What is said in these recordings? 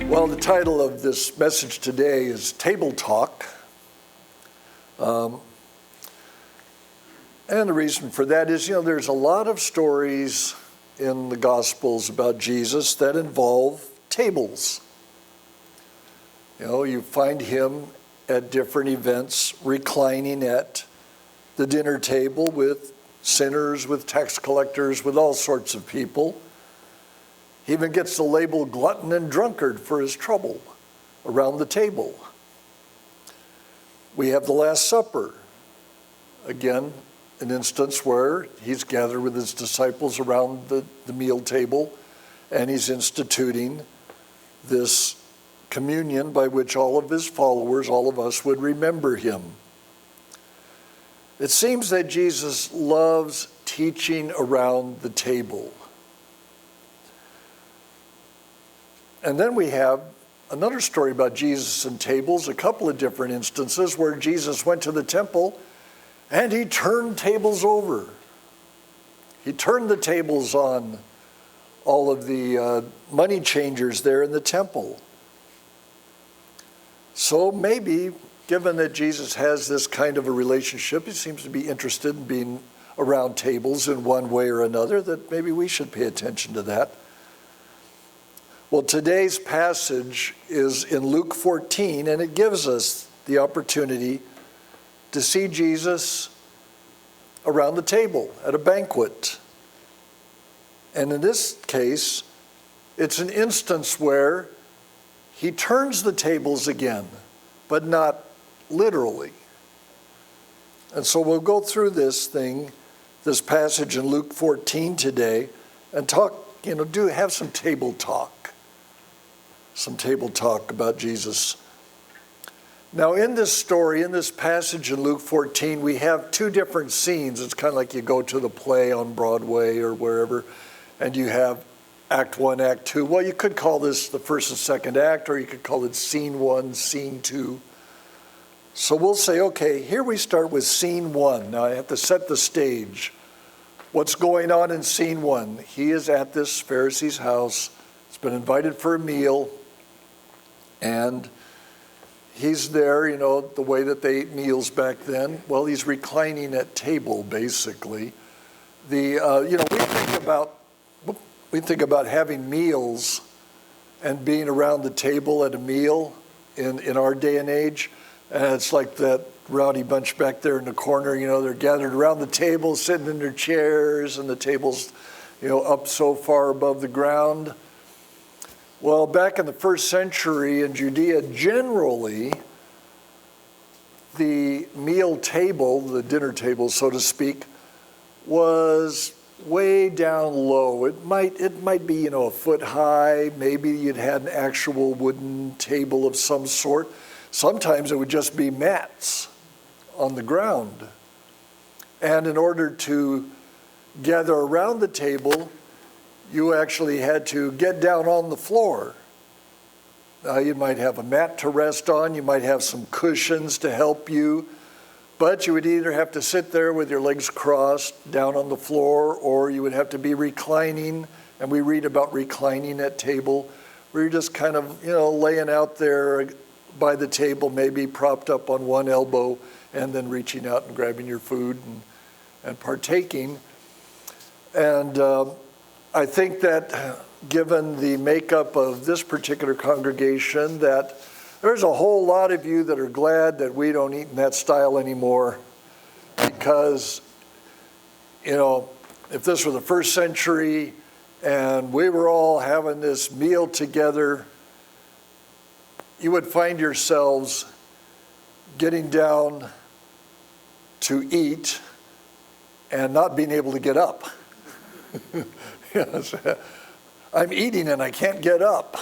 Well, the title of this message today is Table Talk. And the reason for that is, there's a lot of stories in the Gospels about Jesus that involve tables. You find him at different events reclining at the dinner table with sinners, with tax collectors, with all sorts of people. He even gets the label glutton and drunkard for his trouble around the table. We have the Last Supper. Again, an instance where he's gathered with his disciples around the meal table, and he's instituting this communion by which all of his followers, all of us, would remember him. It seems that Jesus loves teaching around the table. And then we have another story about Jesus and tables, a couple of different instances where Jesus went to the temple and he turned tables over. He turned the tables on all of the money changers there in the temple. So maybe, given that Jesus has this kind of a relationship, he seems to be interested in being around tables in one way or another, that maybe we should pay attention to that. Well, today's passage is in Luke 14, and it gives us the opportunity to see Jesus around the table at a banquet. And in this case, it's an instance where he turns the tables again, but not literally. And so we'll go through this passage in Luke 14 today, and talk, have some table talk. Some table talk about Jesus. Now, in this story, in this passage in Luke 14, we have two different scenes. It's kind of like you go to the play on Broadway or wherever, and you have Act 1, Act 2. Well, you could call this the first and second act, or you could call it Scene 1, Scene 2. So we'll say, okay, here we start with Scene 1. Now, I have to set the stage. What's going on in Scene 1? He is at this Pharisee's house. He's been invited for a meal. And he's there, the way that they ate meals back then. Well, he's reclining at table, basically. We think about having meals and being around the table at a meal in our day and age. And it's like that rowdy bunch back there in the corner, they're gathered around the table, sitting in their chairs, and the table's, up so far above the ground. Well, back in the first century in Judea, generally, the meal table, the dinner table, so to speak, was way down low. It might be, a foot high. Maybe you'd had an actual wooden table of some sort. Sometimes it would just be mats on the ground. And in order to gather around the table, you actually had to get down on the floor. You might have a mat to rest on, you might have some cushions to help you, but you would either have to sit there with your legs crossed down on the floor, or you would have to be reclining, and we read about reclining at table, where you're just kind of, laying out there by the table, maybe propped up on one elbow, and then reaching out and grabbing your food and partaking. And I think that given the makeup of this particular congregation, that there's a whole lot of you that are glad that we don't eat in that style anymore, because, if this were the first century and we were all having this meal together, you would find yourselves getting down to eat and not being able to get up. Yes. I'm eating and I can't get up.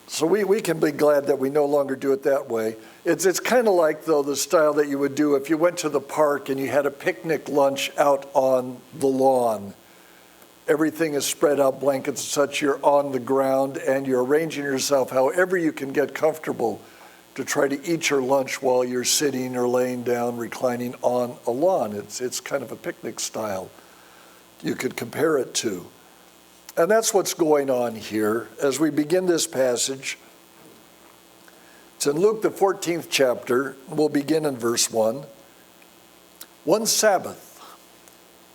So we can be glad that we no longer do it that way. It's kind of like, though, the style that you would do if you went to the park and you had a picnic lunch out on the lawn. everything is spread out, blankets and such, you're on the ground and you're arranging yourself however you can get comfortable to try to eat your lunch while you're sitting or laying down, reclining on a lawn. It's kind of a picnic style you could compare it to. And that's what's going on here as we begin this passage. It's in Luke, the 14th chapter. We'll begin in verse 1. One Sabbath,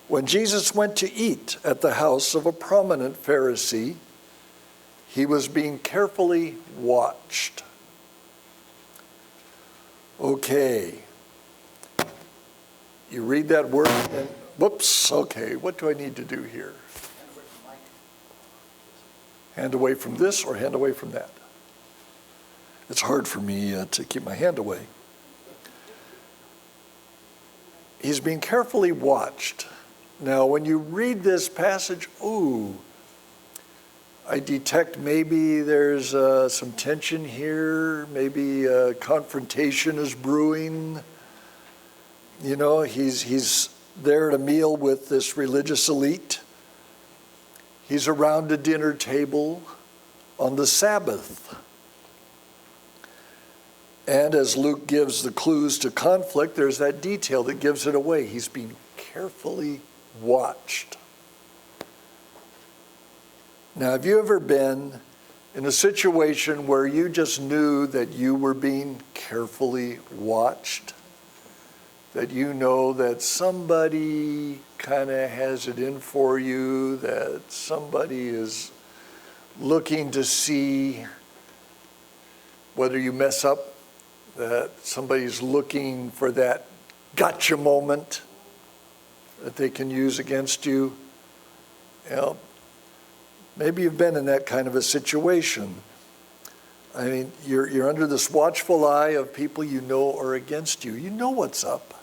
when Jesus went to eat at the house of a prominent Pharisee, he was being carefully watched. Okay. You read that word and, whoops, okay, what do I need to do here? Hand away from this or hand away from that? It's hard for me to keep my hand away. He's being carefully watched. Now, when you read this passage, I detect maybe there's some tension here, maybe a confrontation is brewing. You know, he's there at a meal with this religious elite. He's around a dinner table on the Sabbath. And as Luke gives the clues to conflict, there's that detail that gives it away. He's being carefully watched. Now, have you ever been in a situation where you just knew that you were being carefully watched? That you know that somebody kind of has it in for you, that somebody is looking to see whether you mess up, that somebody's looking for that gotcha moment that they can use against you? You know, maybe you've been in that kind of a situation. I mean, you're under this watchful eye of people you know are against you. You know what's up.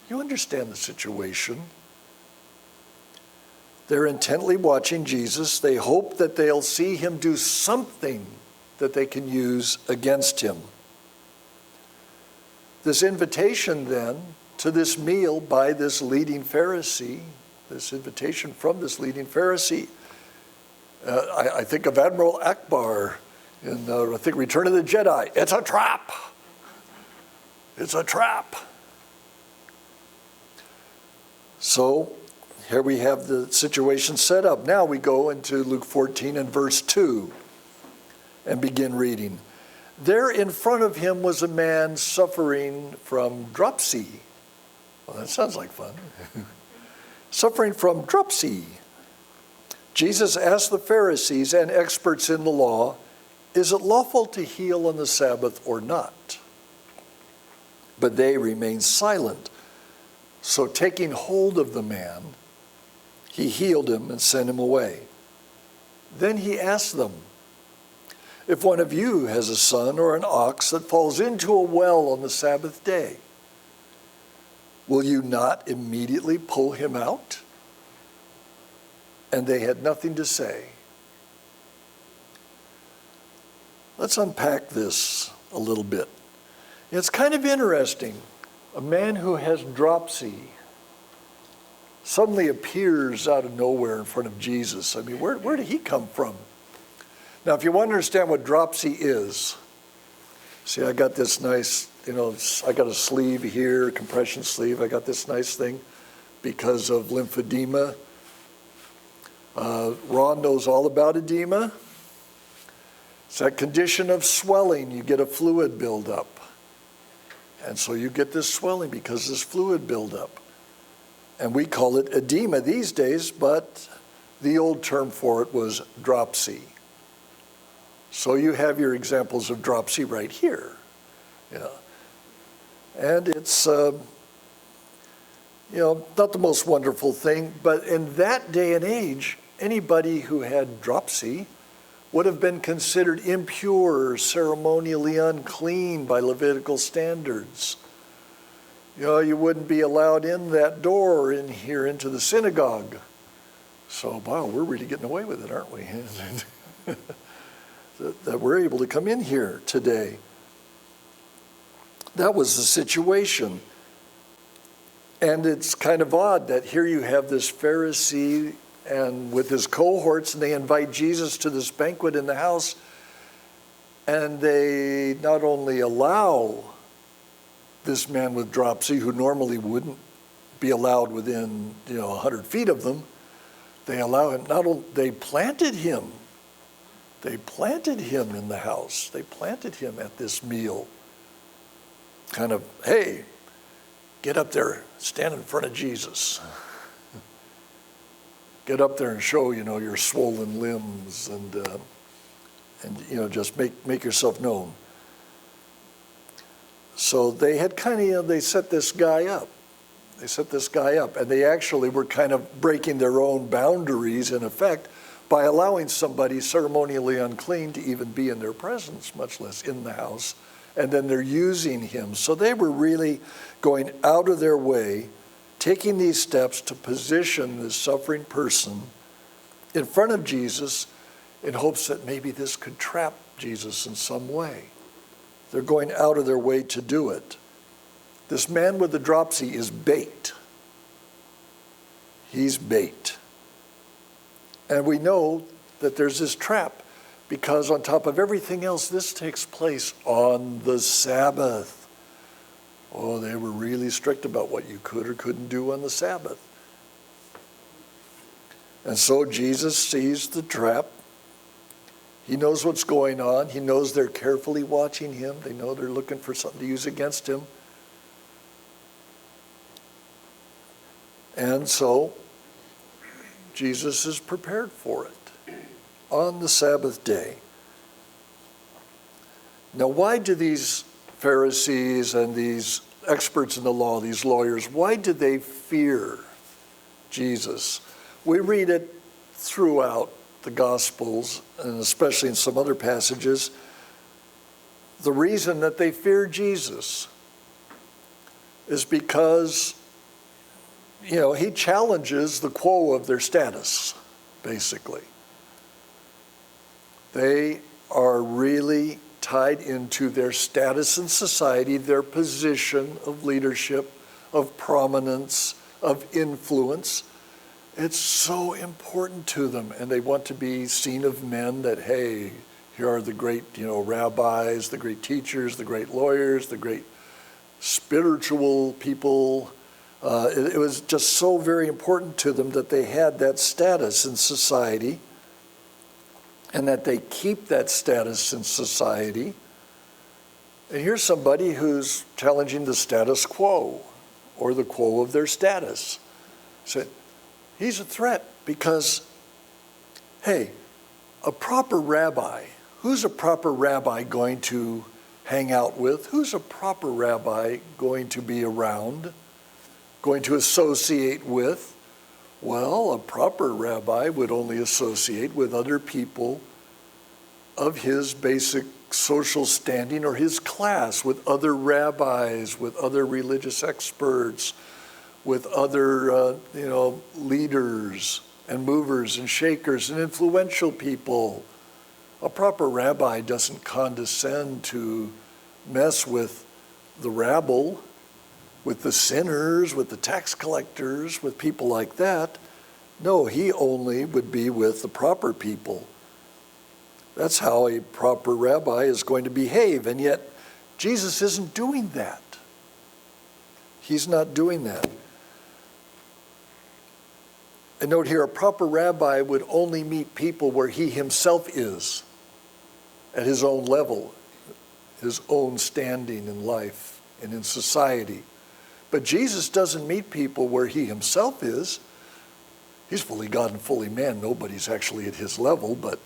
You understand the situation. They're intently watching Jesus. They hope that they'll see him do something that they can use against him. This invitation then to this meal by this leading Pharisee, this invitation from this leading Pharisee, I think of Admiral Akbar in, I think, Return of the Jedi. It's a trap. It's a trap. So here we have the situation set up. Now we go into Luke 14 and verse 2 and begin reading. There in front of him was a man suffering from dropsy. Well, that sounds like fun. Suffering from dropsy. Jesus asked the Pharisees and experts in the law, is it lawful to heal on the Sabbath or not? But they remained silent. So taking hold of the man, he healed him and sent him away. Then he asked them, if one of you has a son or an ox that falls into a well on the Sabbath day, will you not immediately pull him out? And they had nothing to say. Let's unpack this a little bit. It's kind of interesting. A man who has dropsy suddenly appears out of nowhere in front of Jesus. I mean, where did he come from? Now, if you want to understand what dropsy is, see, I got this nice, I got a sleeve here, a compression sleeve. I got this nice thing because of lymphedema. Ron knows all about edema. It's that condition of swelling. You get a fluid buildup. And so you get this swelling because of this fluid buildup. And we call it edema these days, but the old term for it was dropsy. So you have your examples of dropsy right here. Yeah. And it's, not the most wonderful thing, but in that day and age, anybody who had dropsy would have been considered impure, ceremonially unclean by Levitical standards. You wouldn't be allowed in that door in here into the synagogue. So, wow, we're really getting away with it, aren't we? that we're able to come in here today. That was the situation. And it's kind of odd that here you have this Pharisee and with his cohorts, and they invite Jesus to this banquet in the house, and they not only allow this man with dropsy, who normally wouldn't be allowed within 100 feet of them, they allow him, they planted him. They planted him in the house. They planted him at this meal. Kind of, hey, get up there, stand in front of Jesus. Get up there and show, your swollen limbs and just make yourself known. So they had they set this guy up. They set this guy up, and they actually were kind of breaking their own boundaries, in effect, by allowing somebody ceremonially unclean to even be in their presence, much less in the house, and then they're using him. So they were really going out of their way, taking these steps to position this suffering person in front of Jesus in hopes that maybe this could trap Jesus in some way. They're going out of their way to do it. This man with the dropsy is bait. He's bait. And we know that there's this trap because on top of everything else, this takes place on the Sabbath. Oh, they were really strict about what you could or couldn't do on the Sabbath. And so Jesus sees the trap. He knows what's going on. He knows they're carefully watching him. They know they're looking for something to use against him. And so Jesus is prepared for it on the Sabbath day. Now, why do these Pharisees and these experts in the law, these lawyers, why do they fear Jesus? We read it throughout the Gospels, and especially in some other passages. The reason that they fear Jesus is because he challenges the quo of their status, basically. They are really tied into their status in society, their position of leadership, of prominence, of influence. It's so important to them, and they want to be seen of men that, hey, here are the great, rabbis, the great teachers, the great lawyers, the great spiritual people. It was just so very important to them that they had that status in society and that they keep that status in society. And here's somebody who's challenging the status quo or the quo of their status. So he's a threat because, hey, a proper rabbi, who's a proper rabbi going to hang out with? Who's a proper rabbi going to be around? Going to associate with? Well, a proper rabbi would only associate with other people of his basic social standing or his class, with other rabbis, with other religious experts, with other leaders and movers and shakers and influential people. A proper rabbi doesn't condescend to mess with the rabble, with the sinners, with the tax collectors, with people like that. No, he only would be with the proper people. That's how a proper rabbi is going to behave, and yet Jesus isn't doing that. He's not doing that. And note here, a proper rabbi would only meet people where he himself is, at his own level, his own standing in life and in society. But Jesus doesn't meet people where he himself is. He's fully God and fully man. Nobody's actually at his level, but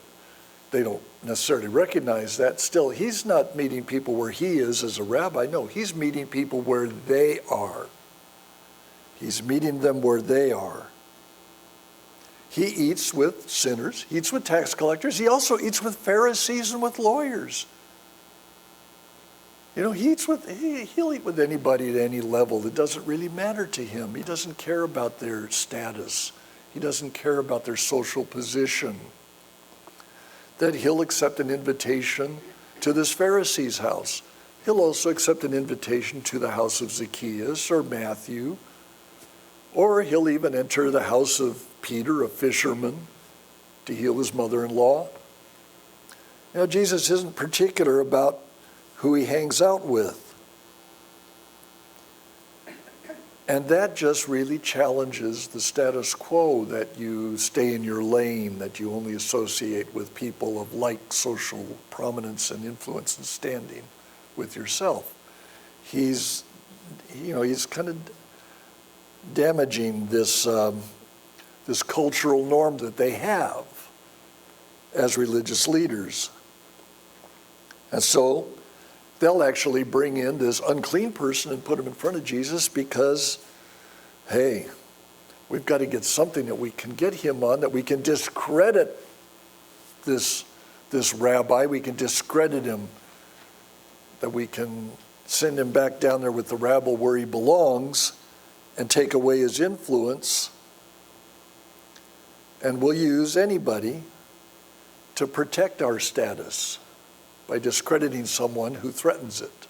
they don't necessarily recognize that. Still, he's not meeting people where he is as a rabbi. No, he's meeting people where they are. He's meeting them where they are. He eats with sinners. He eats with tax collectors. He also eats with Pharisees and with lawyers. He'll eat with anybody at any level. It doesn't really matter to him. He doesn't care about their status. He doesn't care about their social position. That he'll accept an invitation to this Pharisee's house. He'll also accept an invitation to the house of Zacchaeus or Matthew, or he'll even enter the house of Peter, a fisherman, to heal his mother-in-law. Jesus isn't particular about who he hangs out with. And that just really challenges the status quo that you stay in your lane, that you only associate with people of like social prominence and influence and standing with yourself. He's kind of damaging this cultural norm that they have as religious leaders. And so they'll actually bring in this unclean person and put him in front of Jesus because, hey, we've got to get something that we can get him on, that we can discredit this rabbi, we can discredit him, that we can send him back down there with the rabble where he belongs and take away his influence. And we'll use anybody to protect our status by discrediting someone who threatens it.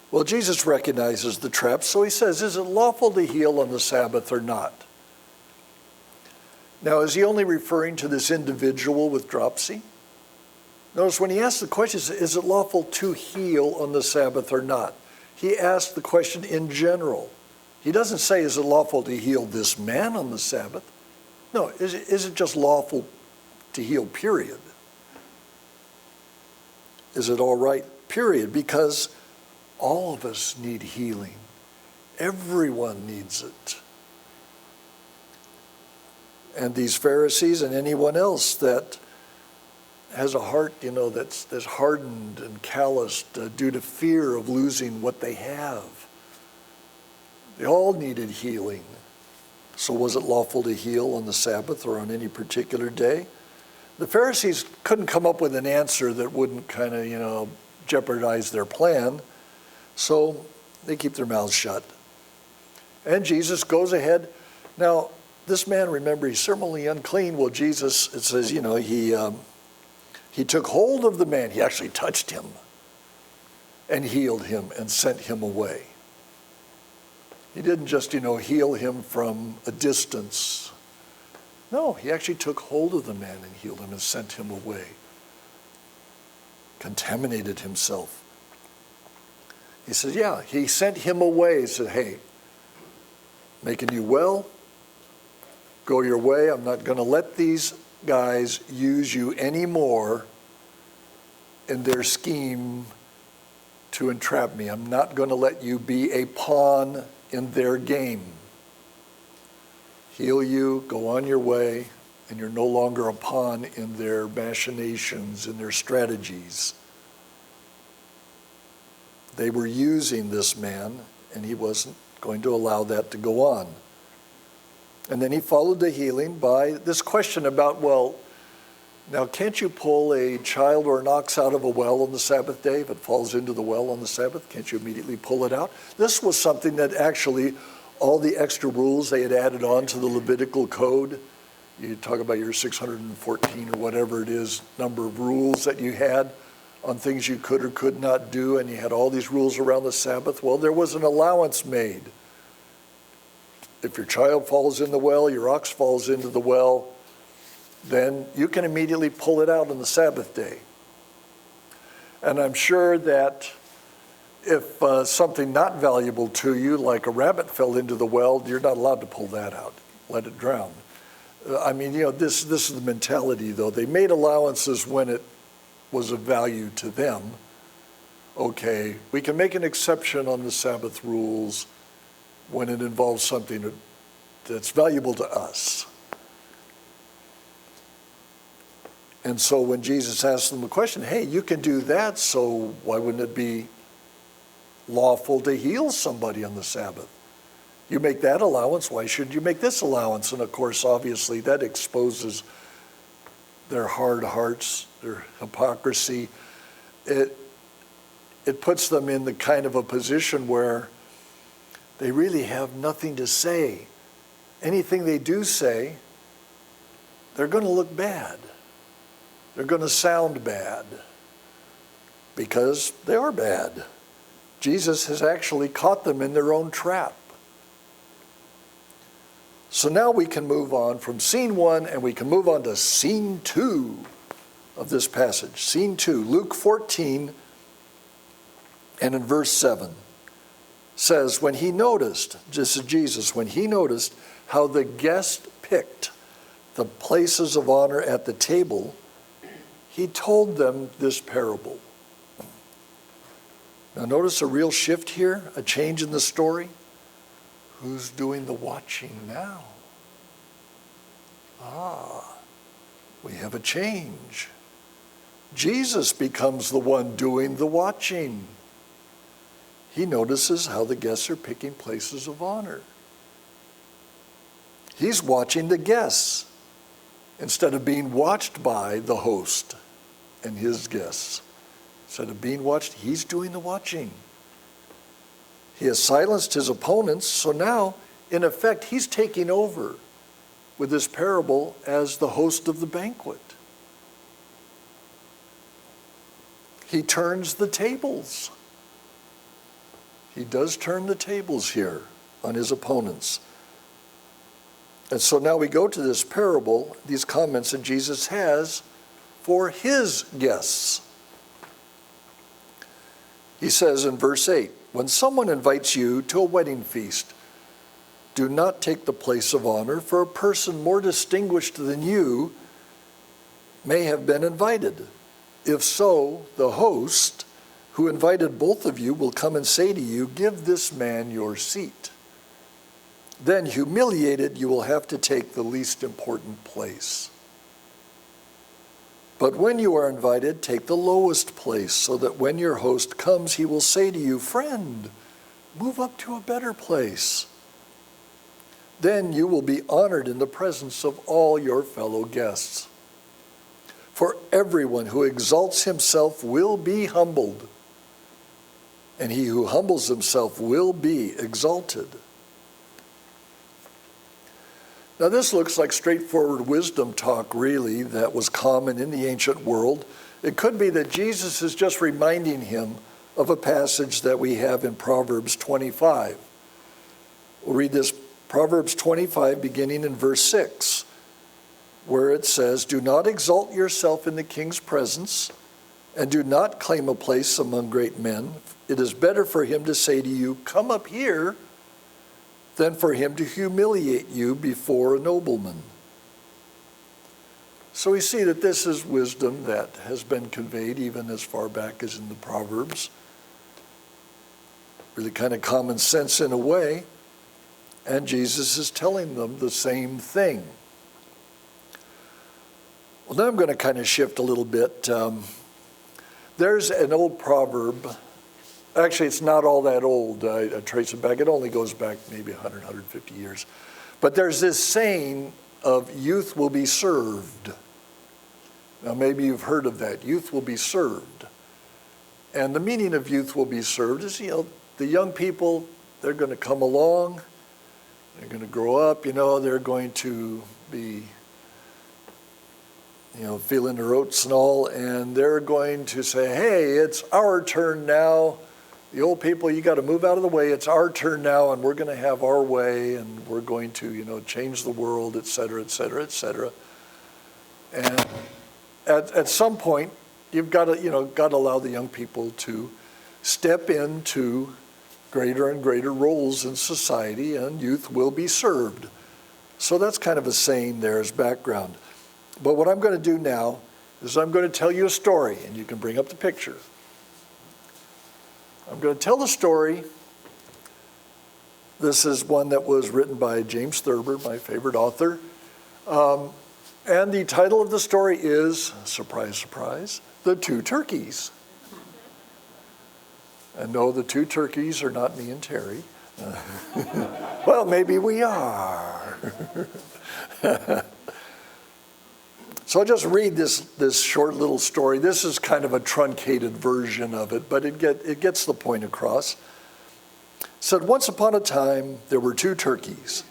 Well, Jesus recognizes the trap, so he says, is it lawful to heal on the Sabbath or not? Now, is he only referring to this individual with dropsy? Notice when he asks the question, is it lawful to heal on the Sabbath or not? He asks the question in general. He doesn't say, is it lawful to heal this man on the Sabbath? No, is it just lawful to heal, period? Is it all right, period? Because all of us need healing. Everyone needs it. And these Pharisees and anyone else that has a heart, that's hardened and calloused due to fear of losing what they have, they all needed healing. So was it lawful to heal on the Sabbath or on any particular day? The Pharisees couldn't come up with an answer that wouldn't kind of, jeopardize their plan. So they keep their mouths shut. And Jesus goes ahead. Now, this man, remember, he's ceremonially unclean. Well, Jesus, it says, he took hold of the man. He actually touched him and healed him and sent him away. He didn't just, heal him from a distance. No, he actually took hold of the man and healed him and sent him away. Contaminated himself. He said, he sent him away. He said, hey, making you well, go your way. I'm not going to let these guys use you anymore in their scheme to entrap me. I'm not going to let you be a pawn in their game. Heal you, go on your way, and you're no longer a pawn in their machinations, in their strategies. They were using this man, and he wasn't going to allow that to go on. And then he followed the healing by this question about, now can't you pull a child or an ox out of a well on the Sabbath day? If it falls into the well on the Sabbath, can't you immediately pull it out? This was something that actually all the extra rules they had added on to the Levitical code. You talk about your 614 or whatever it is, number of rules that you had on things you could or could not do, and you had all these rules around the Sabbath. Well, there was an allowance made. If your child falls in the well, your ox falls into the well, then you can immediately pull it out on the Sabbath day. And I'm sure that if something not valuable to you, like a rabbit fell into the well, you're not allowed to pull that out. Let it drown. This is the mentality, though. They made allowances when it was of value to them. Okay, we can make an exception on the Sabbath rules when it involves something that's valuable to us. And so when Jesus asked them the question, hey, you can do that, so why wouldn't it be lawful to heal somebody on the Sabbath? You make that allowance, why shouldn't you make this allowance? And of course, obviously, that exposes their hard hearts, their hypocrisy. It puts them in the kind of a position where they really have nothing to say. Anything they do say, they're going to look bad. They're going to sound bad because they are bad. Jesus has actually caught them in their own trap. So now we can move on from scene 1 and we can move on to scene 2 of this passage. Scene 2, Luke 14 and in verse 7 says, when he noticed, this is Jesus, when he noticed how the guests picked the places of honor at the table, he told them this parable. Now notice a real shift here, a change in the story. Who's doing the watching now? We have a change. Jesus becomes the one doing the watching. He notices how the guests are picking places of honor. He's watching the guests instead of being watched by the host and his guests. Instead of being watched, he's doing the watching. He has silenced his opponents, so now, in effect, he's taking over with this parable as the host of the banquet. He turns the tables. He does turn the tables here on his opponents. And so now we go to this parable, these comments that Jesus has for his guests. He says in verse 8, when someone invites you to a wedding feast, do not take the place of honor, for a person more distinguished than you may have been invited. If so, the host who invited both of you will come and say to you, give this man your seat. Then, humiliated, you will have to take the least important place. But when you are invited, take the lowest place, so that when your host comes, he will say to you, friend, move up to a better place. Then you will be honored in the presence of all your fellow guests. For everyone who exalts himself will be humbled, and he who humbles himself will be exalted. Now this looks like straightforward wisdom talk, really, that was common in the ancient world. It could be that Jesus is just reminding him of a passage that we have in Proverbs 25. We'll read this, Proverbs 25, beginning in verse 6, where it says, do not exalt yourself in the king's presence, and do not claim a place among great men. It is better for him to say to you, come up here, than for him to humiliate you before a nobleman. So we see that this is wisdom that has been conveyed even as far back as in the Proverbs. Really kind of common sense in a way. And Jesus is telling them the same thing. Well, now I'm going to kind of shift a little bit. There's an old proverb. Actually, it's not all that old. I trace it back. It only goes back maybe 100, 150 years. But there's this saying of youth will be served. Now, maybe you've heard of that. Youth will be served. And the meaning of youth will be served is, the young people, they're going to come along. They're going to grow up, they're going to be, feeling their oats and all. And they're going to say, hey, it's our turn now. The old people, you got to move out of the way. It's our turn now, and we're going to have our way, and we're going to, change the world, et cetera, et cetera, et cetera. And at some point, you've got to allow the young people to step into greater and greater roles in society, and youth will be served. So that's kind of a saying there as background. But what I'm going to do now is I'm going to tell you a story, and you can bring up the picture. I'm going to tell the story. This is one that was written by James Thurber, my favorite author. And the title of the story is, surprise, surprise, The Two Turkeys. And no, the two turkeys are not me and Terry. Well, maybe we are. So I'll just read this short little story. This is kind of a truncated version of it, but it gets the point across. It said, once upon a time, there were two turkeys,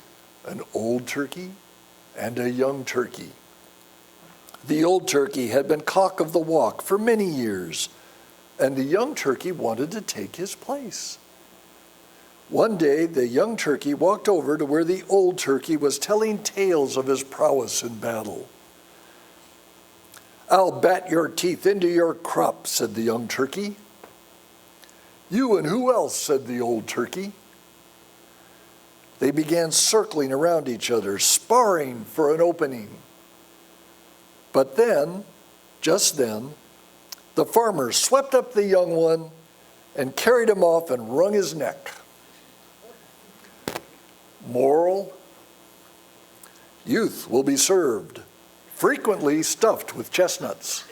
an old turkey and a young turkey. The old turkey had been cock of the walk for many years, and the young turkey wanted to take his place. One day, the young turkey walked over to where the old turkey was telling tales of his prowess in battle. "I'll bat your teeth into your crop," said the young turkey. "You and who else?" said the old turkey. They began circling around each other, sparring for an opening. But then, just then, the farmer swept up the young one and carried him off and wrung his neck. Moral: youth will be served, frequently stuffed with chestnuts.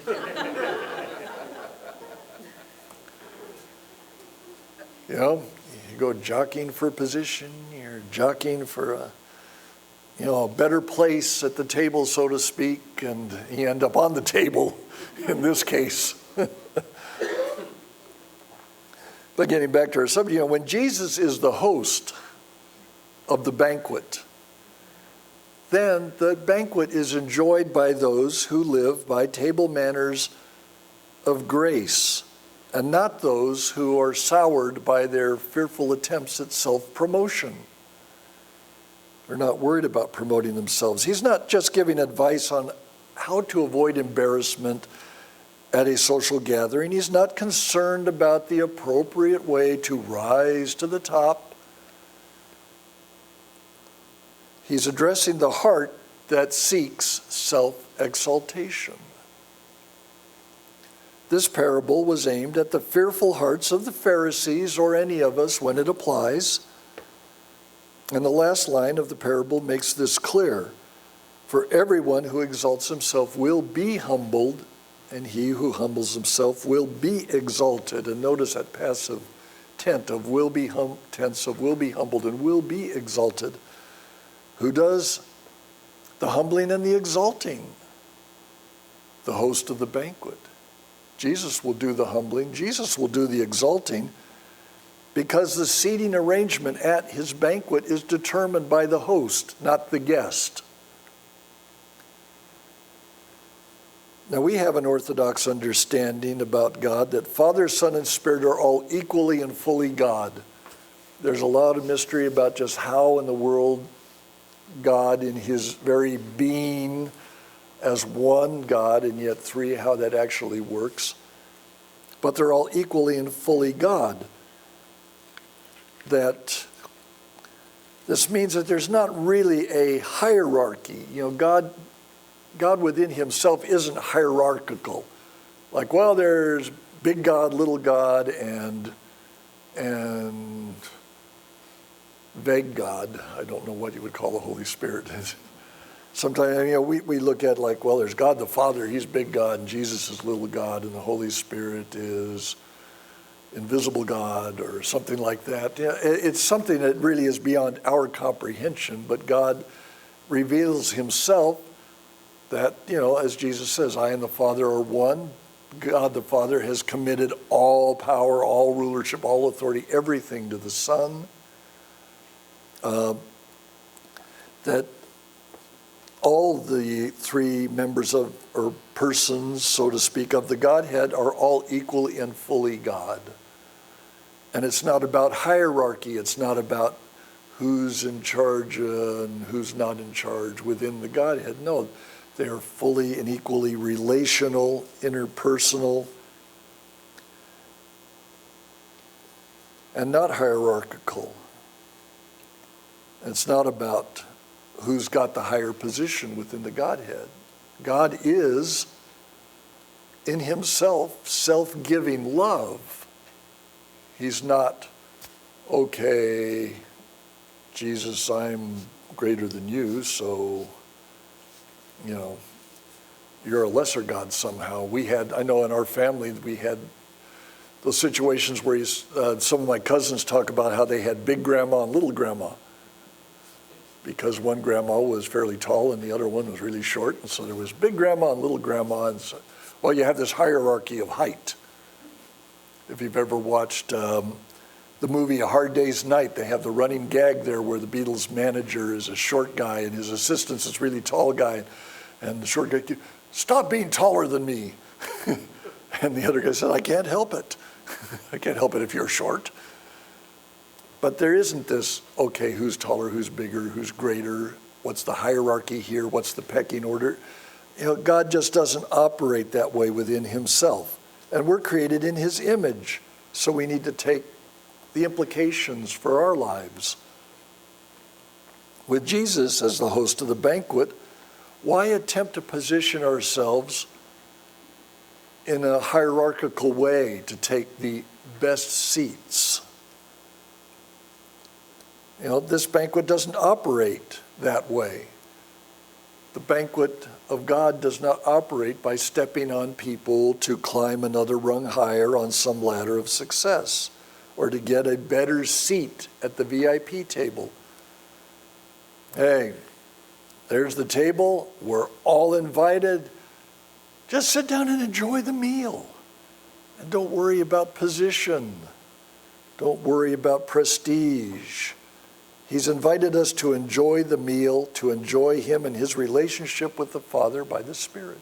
You know, you go jockeying for position, you're jockeying for a better place at the table, so to speak, and you end up on the table in this case. But getting back to our subject, when Jesus is the host of the banquet, then the banquet is enjoyed by those who live by table manners of grace, and not those who are soured by their fearful attempts at self-promotion. They're not worried about promoting themselves. He's not just giving advice on how to avoid embarrassment at a social gathering. He's not concerned about the appropriate way to rise to the top. He's addressing the heart that seeks self-exaltation. This parable was aimed at the fearful hearts of the Pharisees, or any of us when it applies. And the last line of the parable makes this clear. For everyone who exalts himself will be humbled, and he who humbles himself will be exalted. And notice that passive tense of will be humbled and will be exalted. Who does the humbling and the exalting? The host of the banquet. Jesus will do the humbling. Jesus will do the exalting, because the seating arrangement at his banquet is determined by the host, not the guest. Now, we have an orthodox understanding about God that Father, Son, and Spirit are all equally and fully God. There's a lot of mystery about just how in the world God in his very being as one God and yet three, how that actually works. But they're all equally and fully God. That this means that there's not really a hierarchy. God within himself isn't hierarchical. Like, well, there's big God, little God, and vague God. I don't know what you would call the Holy Spirit. Sometimes, we look at like, well, there's God the Father, he's big God, and Jesus is little God, and the Holy Spirit is invisible God, or something like that. It's something that really is beyond our comprehension, but God reveals himself that, as Jesus says, I and the Father are one. God the Father has committed all power, all rulership, all authority, everything to the Son. That all the three members of, or persons, so to speak, of the Godhead are all equally and fully God. And it's not about hierarchy. It's not about who's in charge and who's not in charge within the Godhead. No, they are fully and equally relational, interpersonal, and not hierarchical. It's not about who's got the higher position within the Godhead. God is, in himself, self-giving love. He's not, okay, Jesus, I'm greater than you, so, you're a lesser God somehow. I know in our family, we had those situations where some of my cousins talk about how they had big grandma and little grandma, because one grandma was fairly tall and the other one was really short. And so there was big grandma and little grandma. And so, well, you have this hierarchy of height. If you've ever watched the movie A Hard Day's Night, they have the running gag there where the Beatles manager is a short guy and his assistant's this really tall guy. And the short guy, stop being taller than me. And the other guy said, I can't help it. I can't help it if you're short. But there isn't this, okay, who's taller, who's bigger, who's greater, what's the hierarchy here, what's the pecking order. God just doesn't operate that way within himself. And we're created in his image, so we need to take the implications for our lives. With Jesus as the host of the banquet, why attempt to position ourselves in a hierarchical way to take the best seats? This banquet doesn't operate that way. The banquet of God does not operate by stepping on people to climb another rung higher on some ladder of success or to get a better seat at the VIP table. Hey, there's the table. We're all invited. Just sit down and enjoy the meal. And don't worry about position. Don't worry about prestige. He's invited us to enjoy the meal, to enjoy him and his relationship with the Father by the Spirit.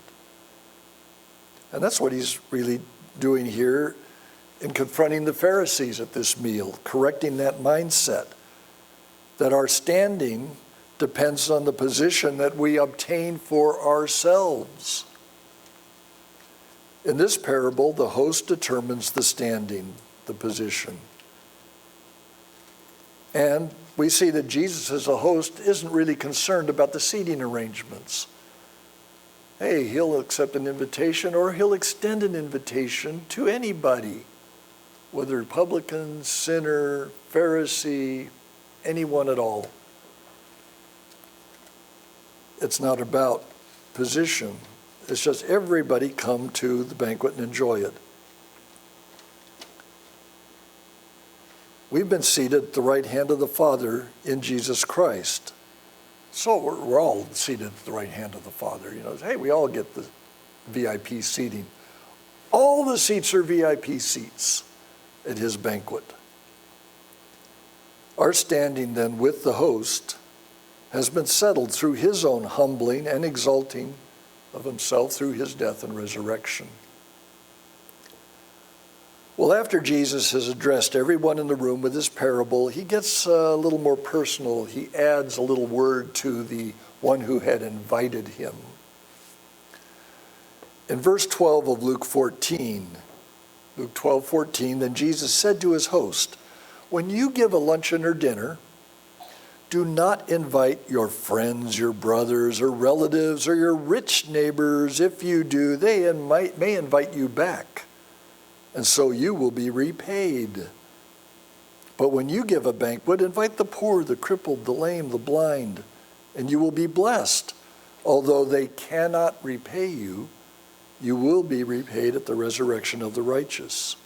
And that's what he's really doing here in confronting the Pharisees at this meal, correcting that mindset that our standing depends on the position that we obtain for ourselves. In this parable, the host determines the standing, the position. And we see that Jesus as a host isn't really concerned about the seating arrangements. Hey, he'll accept an invitation or he'll extend an invitation to anybody, whether publican, sinner, Pharisee, anyone at all. It's not about position. It's just everybody come to the banquet and enjoy it. We've been seated at the right hand of the Father in Jesus Christ. So we're all seated at the right hand of the Father. Hey, we all get the VIP seating. All the seats are VIP seats at his banquet. Our standing then with the host has been settled through his own humbling and exalting of himself through his death and resurrection. Well, after Jesus has addressed everyone in the room with this parable, he gets a little more personal. He adds a little word to the one who had invited him. In verse 12 of Luke 12:14, then Jesus said to his host, when you give a luncheon or dinner, do not invite your friends, your brothers or relatives or your rich neighbors. If you do, they may invite you back, and so you will be repaid. But when you give a banquet, invite the poor, the crippled, the lame, the blind, and you will be blessed. Although they cannot repay you, you will be repaid at the resurrection of the righteous.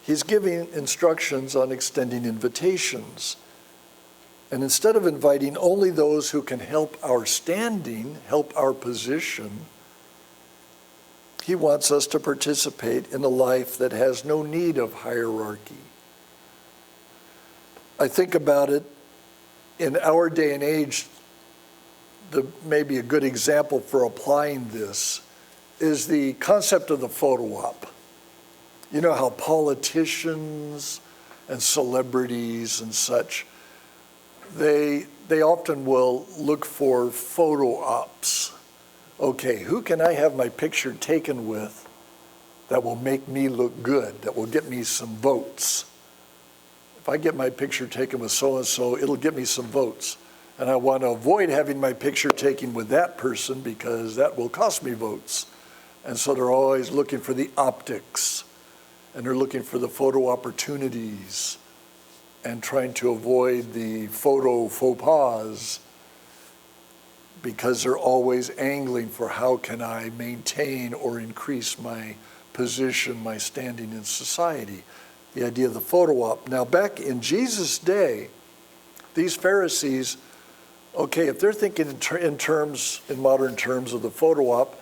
He's giving instructions on extending invitations. And instead of inviting only those who can help our standing, help our position, he wants us to participate in a life that has no need of hierarchy. I think about it in our day and age, maybe a good example for applying this is the concept of the photo op. You know how politicians and celebrities and such, they often will look for photo ops. Okay, who can I have my picture taken with that will make me look good, that will get me some votes? If I get my picture taken with so-and-so, it'll get me some votes. And I want to avoid having my picture taken with that person because that will cost me votes. And so they're always looking for the optics. And they're looking for the photo opportunities and trying to avoid the photo faux pas because they're always angling for how can I maintain or increase my position, my standing in society. The idea of the photo op. Now back in Jesus' day, these Pharisees, okay, if they're thinking in modern terms of the photo op,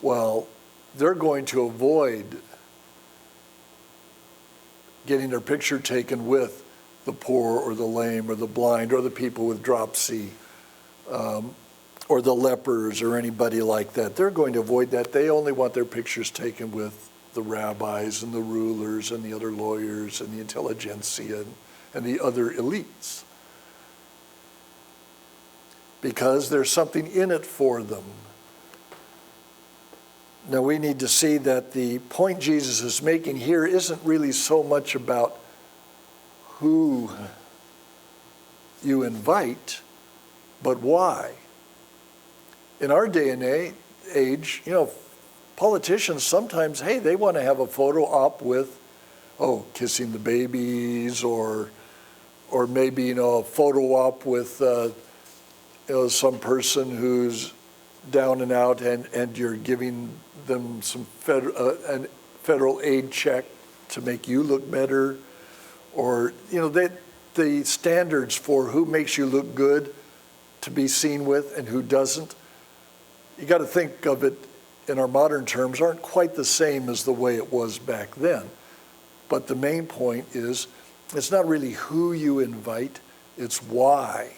well, they're going to avoid getting their picture taken with the poor or the lame or the blind or the people with dropsy or the lepers or anybody like that. They're going to avoid that. They only want their pictures taken with the rabbis and the rulers and the other lawyers and the intelligentsia and the other elites. Because there's something in it for them. Now we need to see that the point Jesus is making here isn't really so much about who you invite, but why. In our day and age, politicians sometimes, they want to have a photo op with, kissing the babies, or maybe, a photo op with, some person who's down and out, and you're giving them some federal aid check to make you look better, or the standards for who makes you look good to be seen with and who doesn't. You got to think of it in our modern terms, aren't quite the same as the way it was back then. But the main point is, it's not really who you invite, it's why.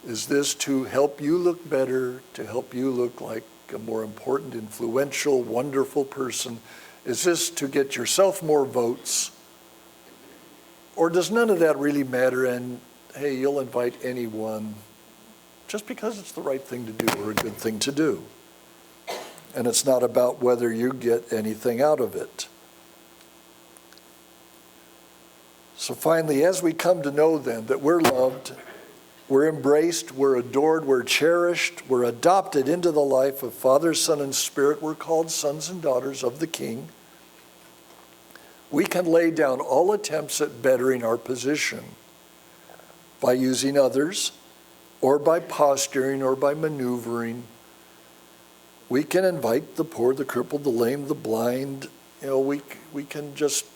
Is this to help you look better, to help you look like a more important, influential, wonderful person? Is this to get yourself more votes? Or does none of that really matter, and hey, you'll invite anyone just because it's the right thing to do or a good thing to do? And it's not about whether you get anything out of it. So finally, as we come to know then that we're loved, we're embraced, we're adored, we're cherished, we're adopted into the life of Father, Son, and Spirit, we're called sons and daughters of the King, we can lay down all attempts at bettering our position by using others, or by posturing, or by maneuvering. We can invite the poor, the crippled, the lame, the blind. We can just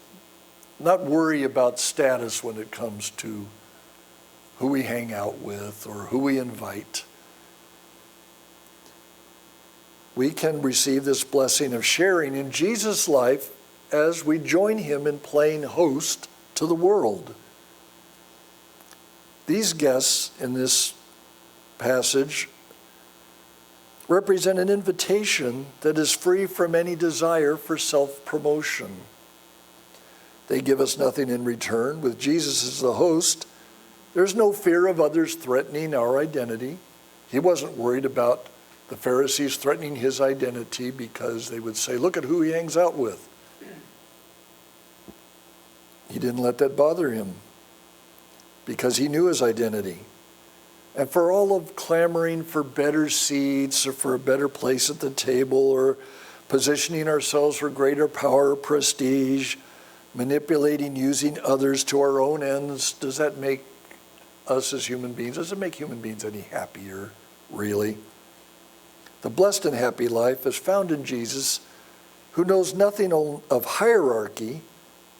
not worry about status when it comes to who we hang out with or who we invite. We can receive this blessing of sharing in Jesus' life as we join him in playing host to the world. These guests in this passage represent an invitation that is free from any desire for self-promotion. They give us nothing in return. With Jesus as the host, there's no fear of others threatening our identity. He wasn't worried about the Pharisees threatening his identity because they would say, look at who he hangs out with. He didn't let that bother him because he knew his identity. And for all of clamoring for better seats or for a better place at the table or positioning ourselves for greater power or prestige, manipulating, using others to our own ends, does that make us as human beings, does it make human beings any happier, really? The blessed and happy life is found in Jesus, who knows nothing of hierarchy,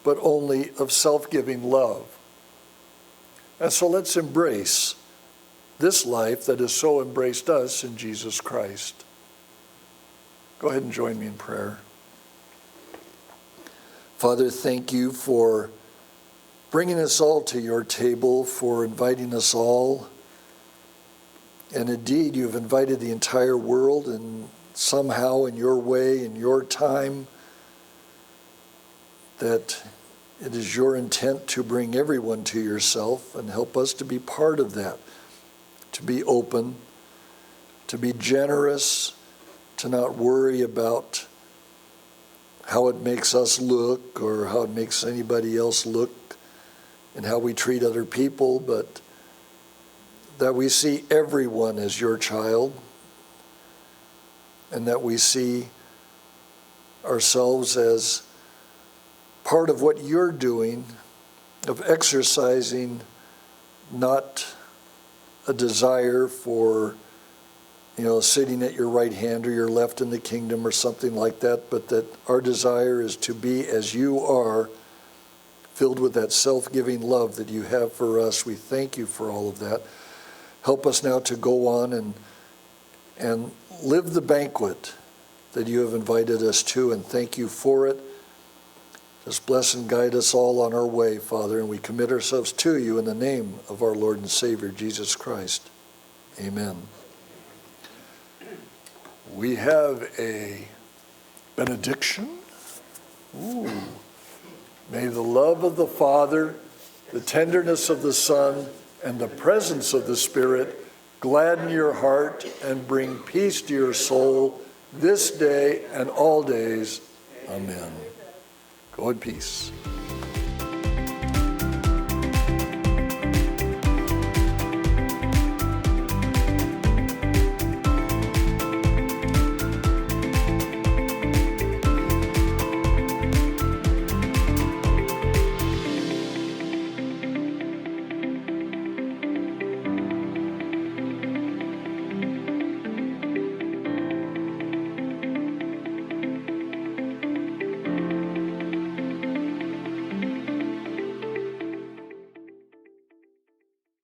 but only of self-giving love. And so let's embrace this life that has so embraced us in Jesus Christ. Go ahead and join me in prayer. Father, thank you for bringing us all to your table, for inviting us all. And indeed, you've invited the entire world, and somehow in your way, in your time, that it is your intent to bring everyone to yourself and help us to be part of that, to be open, to be generous, to not worry about how it makes us look or how it makes anybody else look and how we treat other people, but that we see everyone as your child and that we see ourselves as part of what you're doing, of exercising not a desire for, sitting at your right hand or your left in the kingdom or something like that, but that our desire is to be as you are, filled with that self-giving love that you have for us. We thank you for all of that. Help us now to go on and live the banquet that you have invited us to, and thank you for it. Just bless and guide us all on our way, Father, and we commit ourselves to you in the name of our Lord and Savior, Jesus Christ. Amen. We have a benediction Ooh. May the love of the Father, the tenderness of the Son, and the presence of the Spirit gladden your heart and bring peace to your soul this day and all days. Amen. Go in peace.